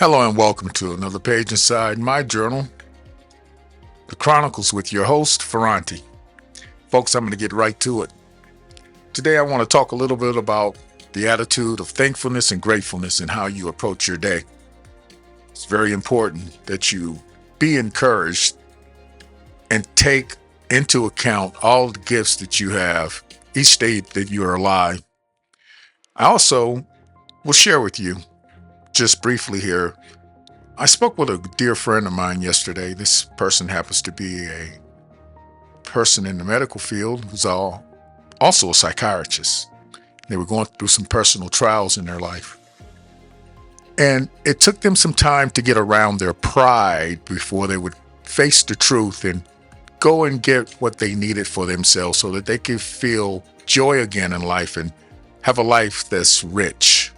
Hello and welcome to another page inside my journal, The Chronicles with your host, Ferranti. Folks, I'm going to get right to it. Today I want to talk a little bit about the attitude of thankfulness and gratefulness and how you approach your day. It's very important that you be encouraged and take into account all the gifts that you have each day that you are alive. I also will share with you, just briefly here, I spoke with a dear friend of mine yesterday. This person happens to be a person in the medical field who's also a psychiatrist. They were going through some personal trials in their life. And it took them some time to get around their pride before they would face the truth and go and get what they needed for themselves so that they could feel joy again in life and have a life that's rich.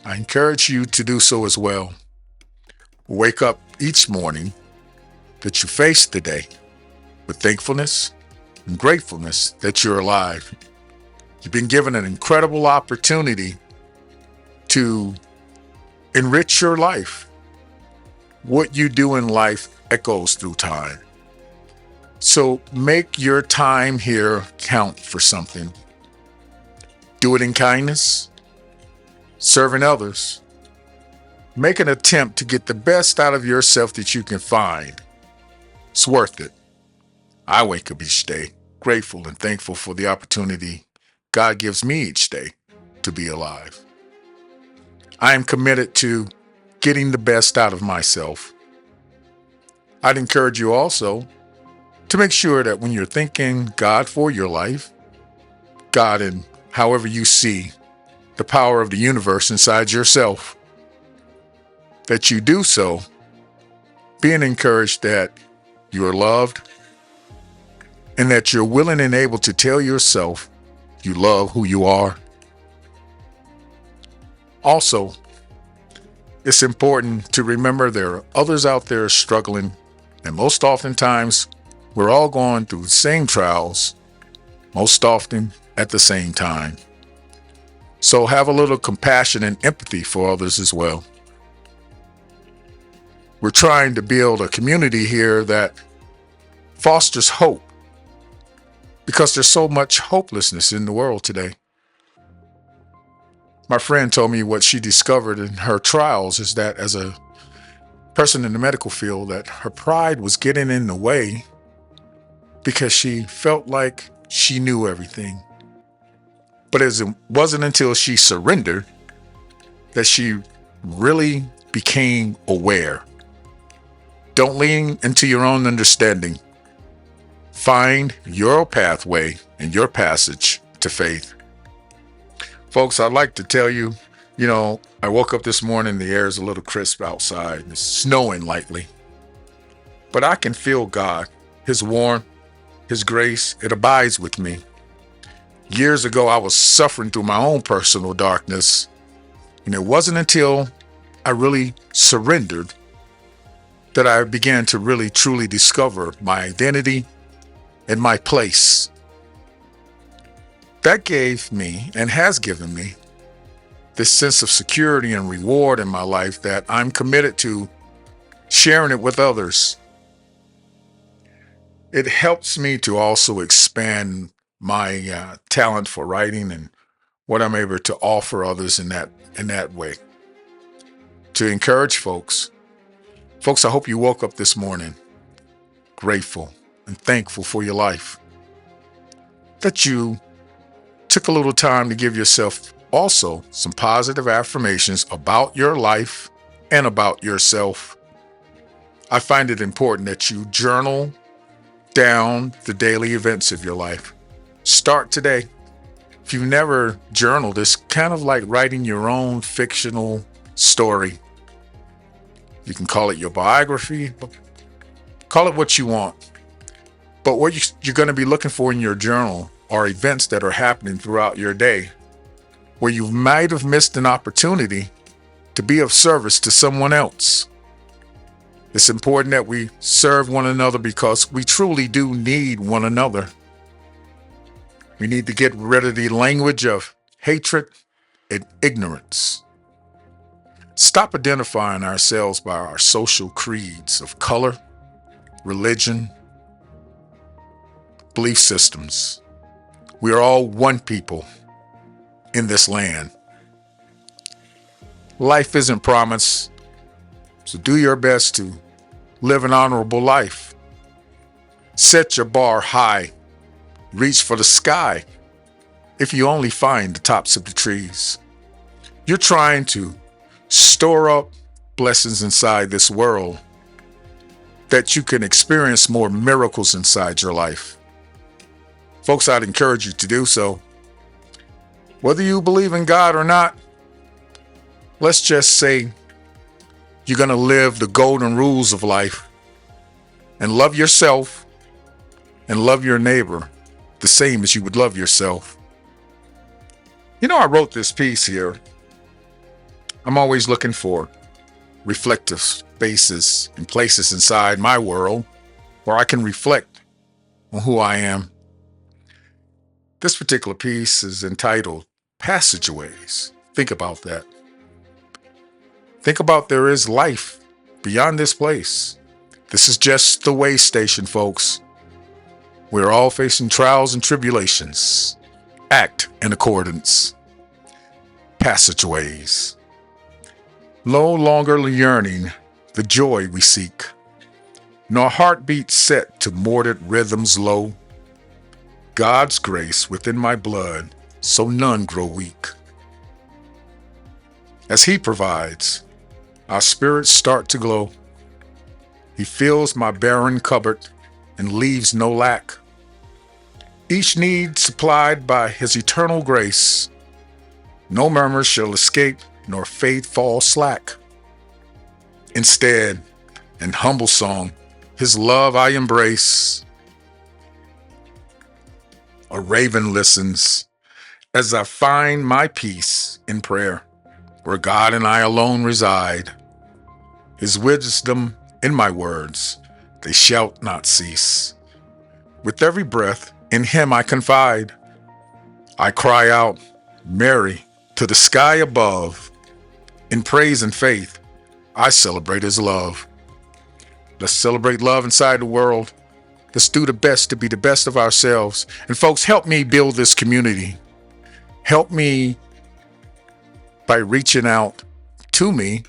I encourage you to do so as well. Wake up each morning that you face the day with thankfulness and gratefulness that you're alive. You've been given an incredible opportunity to enrich your life. What you do in life echoes through time. So make your time here count for something. Do it in kindness, serving others. Make an attempt to get the best out of yourself that you can find. It's worth it. I wake up each day grateful and thankful for the opportunity God gives me each day to be alive. I am committed to getting the best out of myself. I'd encourage you also to make sure that when you're thanking God for your life, God in however you see the power of the universe inside yourself, that you do so being encouraged that you are loved and that you're willing and able to tell yourself you love who you are. Also, it's important to remember there are others out there struggling, and most oftentimes we're all going through the same trials, most often at the same time. So have a little compassion and empathy for others as well. We're trying to build a community here that fosters hope because there's so much hopelessness in the world today. My friend told me what she discovered in her trials is that as a person in the medical field, that her pride was getting in the way because she felt like she knew everything. But it wasn't until she surrendered that she really became aware. Don't lean into your own understanding. Find your pathway and your passage to faith. Folks, I'd like to tell you, I woke up this morning, the air is a little crisp outside. It's snowing lightly. But I can feel God, His warmth, His grace. It abides with me. Years ago, I was suffering through my own personal darkness. And it wasn't until I really surrendered that I began to really truly discover my identity and my place. That gave me and has given me this sense of security and reward in my life that I'm committed to sharing it with others. It helps me to also expand my talent for writing and what I'm able to offer others in that way. To encourage folks, I hope you woke up this morning grateful and thankful for your life. That you took a little time to give yourself also some positive affirmations about your life and about yourself. I find it important that you journal down the daily events of your life. Start today. If you've never journaled, it's kind of like writing your own fictional story. You can call it your biography, call it what you want. But what you're going to be looking for in your journal are events that are happening throughout your day where you might have missed an opportunity to be of service to someone else. It's important that we serve one another because we truly do need one another. We need to get rid of the language of hatred and ignorance. Stop identifying ourselves by our social creeds of color, religion, belief systems. We are all one people in this land. Life isn't promised, so do your best to live an honorable life. Set your bar high, reach for the sky. If you only find the tops of the trees, you're trying to store up blessings inside this world that you can experience more miracles inside your life. Folks, I'd encourage you to do so. Whether you believe in God or not, let's just say you're going to live the golden rules of life and love yourself and love your neighbor the same as you would love yourself. You know, I wrote this piece here. I'm always looking for reflective spaces and places inside my world where I can reflect on who I am. This particular piece is entitled Passageways. Think about that. Think about there is life beyond this place. This is just the way station, folks. We're all facing trials and tribulations. Act in accordance. Passageways. No longer yearning the joy we seek, nor heartbeat set to mortared rhythms low. God's grace within my blood, so none grow weak. As He provides, our spirits start to glow. He fills my barren cupboard and leaves no lack. Each need supplied by His eternal grace. No murmur shall escape, nor faith fall slack. Instead, in humble song, His love I embrace. A raven listens as I find my peace in prayer, where God and I alone reside. His wisdom in my words, they shall not cease. With every breath, in Him I confide. I cry out, Mary, to the sky above. In praise and faith, I celebrate His love. Let's celebrate love inside the world. Let's do the best to be the best of ourselves. And folks, help me build this community. Help me by reaching out to me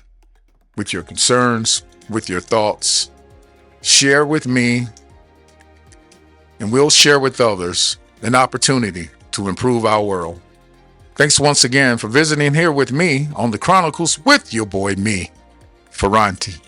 with your concerns, with your thoughts. Share with me, and we'll share with others an opportunity to improve our world. Thanks once again for visiting here with me on the Chronicles with your boy, me, Ferranti.